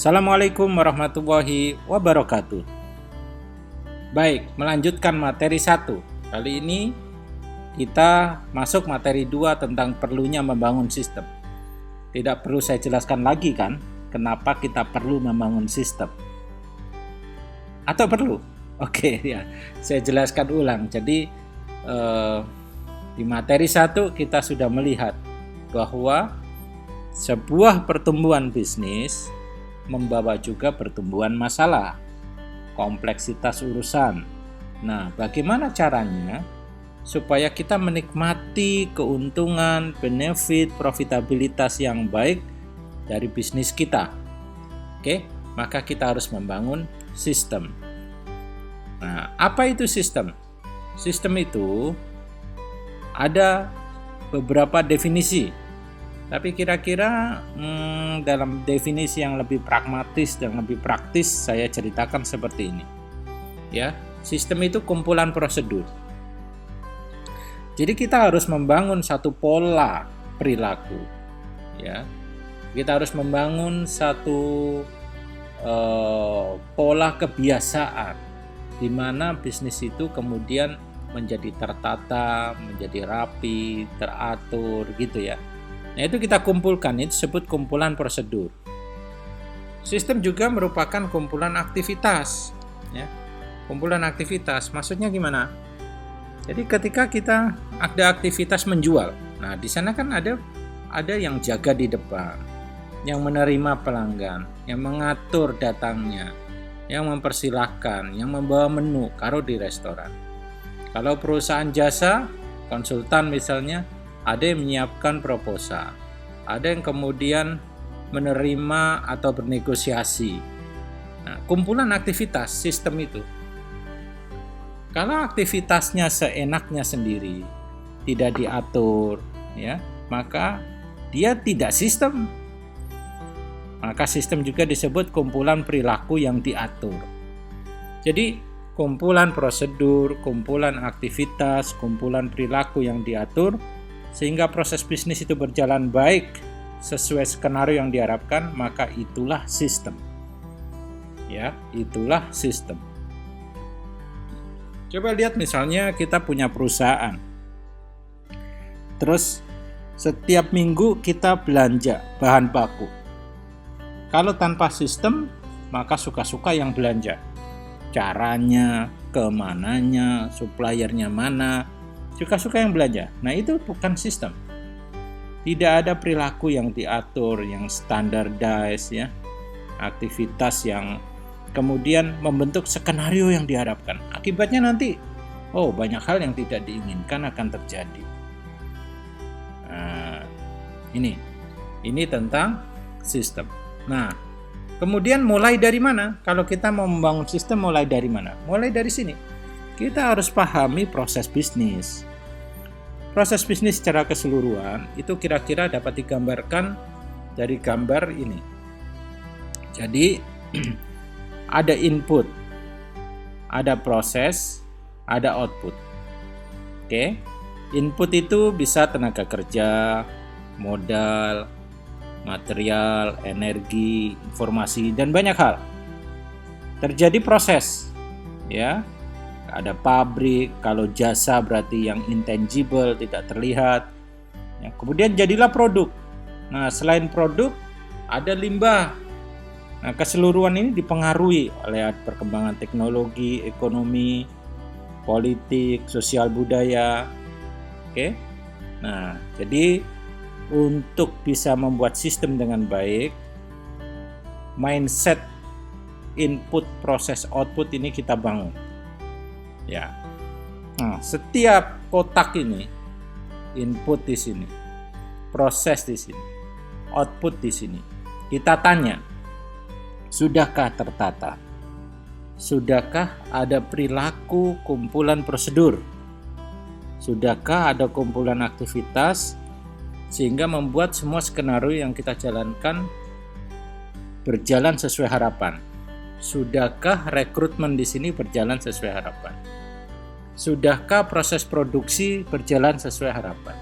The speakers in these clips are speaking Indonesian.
Assalamualaikum warahmatullahi wabarakatuh. Baik, melanjutkan materi 1. Kali ini kita masuk materi 2 tentang perlunya membangun sistem. Tidak perlu saya jelaskan lagi kan, kenapa kita perlu membangun sistem. Atau perlu? Oke, ya. Saya jelaskan ulang. Jadi di materi 1 kita sudah melihat bahwa sebuah pertumbuhan bisnis membawa juga pertumbuhan masalah, kompleksitas urusan. Nah, bagaimana caranya supaya kita menikmati keuntungan, benefit, profitabilitas yang baik dari bisnis kita? Oke, maka kita harus membangun sistem. Nah, apa itu sistem? Sistem itu ada beberapa definisi. Tapi kira-kira dalam definisi yang lebih pragmatis dan lebih praktis saya ceritakan seperti ini. Ya, sistem itu kumpulan prosedur. Jadi kita harus membangun satu pola perilaku. Ya, kita harus membangun satu pola kebiasaan di mana bisnis itu kemudian menjadi tertata, menjadi rapi, teratur gitu ya. Nah, itu kita kumpulkan, itu disebut kumpulan prosedur. Sistem juga merupakan kumpulan aktivitas, ya. Kumpulan aktivitas, maksudnya gimana? Jadi ketika kita ada aktivitas menjual, nah di sana kan ada yang jaga di depan, yang menerima pelanggan, yang mengatur datangnya, yang mempersilahkan, yang membawa menu, kalau di restoran. Kalau perusahaan jasa, konsultan misalnya, ada yang menyiapkan proposal, ada yang kemudian menerima atau bernegosiasi. Nah, kumpulan aktivitas sistem itu. Kalau aktivitasnya seenaknya sendiri, tidak diatur, ya, maka dia tidak sistem. Maka sistem juga disebut kumpulan perilaku yang diatur. Jadi, kumpulan prosedur, kumpulan aktivitas, kumpulan perilaku yang diatur sehingga proses bisnis itu berjalan baik sesuai skenario yang diharapkan, maka itulah sistem. Ya, itulah sistem. Coba lihat misalnya kita punya perusahaan. Terus setiap minggu kita belanja bahan baku. Kalau tanpa sistem, maka suka-suka yang belanja. Caranya, kemananya, suppliernya mana, suka-suka yang belanja. Nah, itu bukan sistem. Tidak ada perilaku yang diatur, yang standardized, ya. Aktivitas yang kemudian membentuk skenario yang diharapkan. Akibatnya nanti, banyak hal yang tidak diinginkan akan terjadi. Nah, ini tentang sistem. Nah, kemudian mulai dari mana? Kalau kita mau membangun sistem, mulai dari mana? Mulai dari sini. Kita harus pahami proses bisnis. Proses bisnis secara keseluruhan itu kira-kira dapat digambarkan dari gambar ini. Jadi ada input, ada proses, ada output. Oke. Input itu bisa tenaga kerja, modal, material, energi, informasi, dan banyak hal. Terjadi proses, ya. Ada pabrik, kalau jasa berarti yang intangible, tidak terlihat. Ya, kemudian jadilah produk. Nah, selain produk, ada limbah. Nah, keseluruhan ini dipengaruhi oleh perkembangan teknologi, ekonomi, politik, sosial budaya. Oke. Nah, jadi untuk bisa membuat sistem dengan baik, mindset input, proses, output ini kita bangun. Ya. Nah, setiap kotak ini, input di sini, proses di sini, output di sini. Kita tanya, sudahkah tertata? Sudahkah ada perilaku kumpulan prosedur? Sudahkah ada kumpulan aktivitas sehingga membuat semua skenario yang kita jalankan berjalan sesuai harapan? Sudahkah rekrutmen di sini berjalan sesuai harapan? Sudahkah proses produksi berjalan sesuai harapan?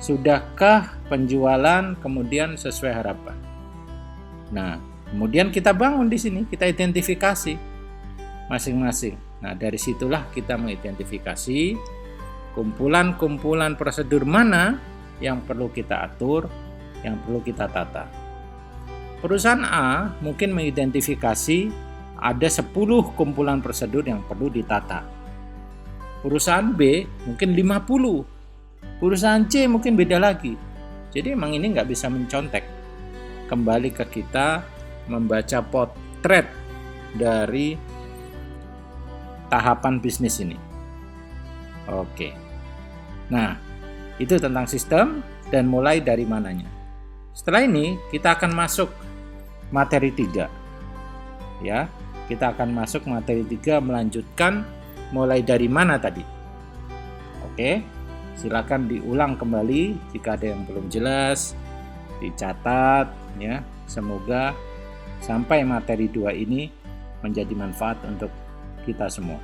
Sudahkah penjualan kemudian sesuai harapan? Nah, Kemudian kita bangun di sini, kita identifikasi masing-masing. Nah, dari situlah kita mengidentifikasi kumpulan-kumpulan prosedur mana yang perlu kita atur, yang perlu kita tata. Perusahaan A mungkin mengidentifikasi ada 10 kumpulan prosedur yang perlu ditata. Perusahaan B mungkin 50. Perusahaan C mungkin beda lagi. Jadi emang ini nggak bisa mencontek. Kembali ke kita membaca potret dari tahapan bisnis ini. Oke. Nah, itu tentang sistem dan mulai dari mananya. Setelah ini kita akan masuk materi 3. Ya, kita akan masuk materi 3 melanjutkan mulai dari mana tadi. Oke. Silakan diulang kembali jika ada yang belum jelas, dicatat ya. Semoga sampai materi 2 ini menjadi manfaat untuk kita semua.